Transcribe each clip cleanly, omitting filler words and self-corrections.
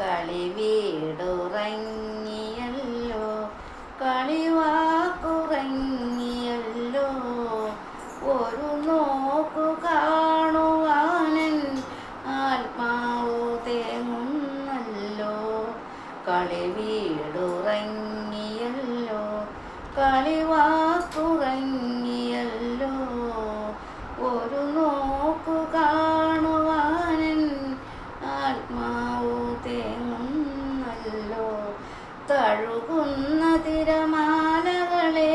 കളിവീടുറങ്ങിയല്ലോ, കളിവാക്കുറങ്ങിയല്ലോ, ഒരു നോക്കു കാണുവാനൻ ആത്മാവു തേങ്ങുന്നല്ലോ. കളിവീടുറങ്ങിയല്ലോ, കളിവാക്കുറങ്ങിയല്ലോ, ഒരു നോക്കു കാണുവാനൻ ആത്മാവു തേങ്ങുന്നല്ലോ. തഴുകുന്ന തിരമാലകളെ,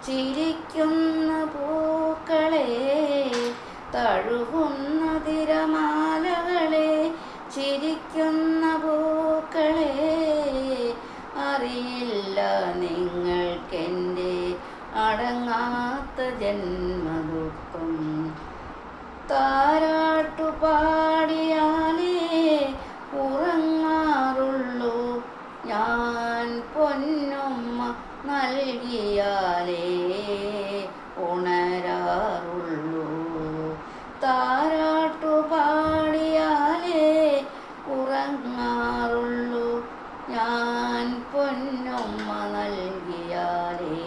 ചിരിക്കുന്ന പൂക്കളെ, തഴുകുന്ന തിരമാലകളെ, ചിരിക്കുന്ന പൂക്കളെ, അറിയില്ല നിങ്ങൾക്കെൻ്റെ അടങ്ങാത്ത ജന്മദുഃഖം. താരാട്ടുപാടിയാലേ ഉറങ്ങാറുള്ളൂ ഞാൻ, പൊന്നുമ്മ നൽകിയാലേ ഉണരാറുള്ളൂ. താരാട്ടുപാടിയാലേ ഉറങ്ങാറുള്ളൂ ഞാൻ, പൊന്നുമ്മ നൽകിയാലേ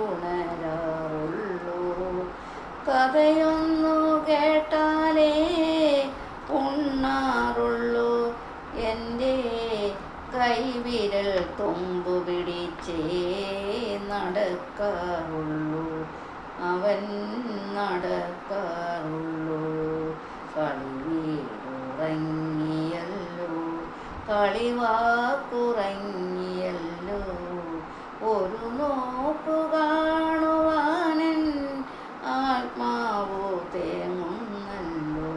ഉണരാറുള്ളൂ. കഥയൊന്നു കേട്ടാലേ ഉണ്ണാറുള്ളൂ, എൻ്റെ കൈവിരൽ തുമ്പു പിടിച്ചേ നടക്കാറുള്ളൂ, അവൻ നടക്കാറുള്ളൂ. കളിവീടുറങ്ങിയല്ലോ, കളിവാക്കുറങ്ങിയല്ലോ, ഒരു നോക്കു കാണുവാനൻ ആത്മാവു തേങ്ങുന്നല്ലോ.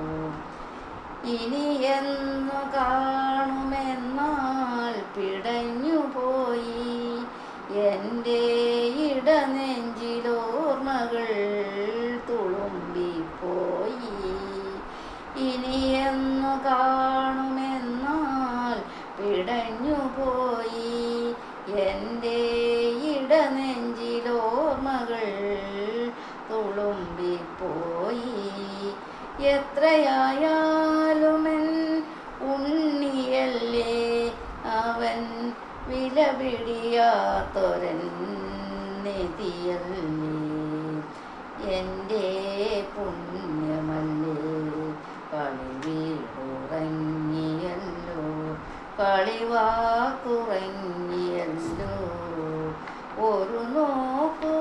ഇനി എന്നു കാണുമെന്നാൽ പിടഞ്ഞുപോയി എൻ്റെ ഇടനെഞ്ചിലോർമ്മകൾ തുളുമ്പിപ്പോയി. ഇനി എന്നു കാണുമെന്നാൽ പിടഞ്ഞുപോയി എൻ്റെ ഇടനെഞ്ചിലോർമ്മകൾ തുളുമ്പിപ്പോയി. എത്രയായാലുമെൻ ഉണ്ണിയല്ലേ അവൻ, വിലപിടിയാത്തൊരൻ നിധിയല്ലേ, എൻ്റെ പുണ്യമല്ലേ. കളിവീടുറങ്ങിയല്ലോ, കളിവാക്കുറങ്ങിയല്ലോ, ഒരു നോക്കു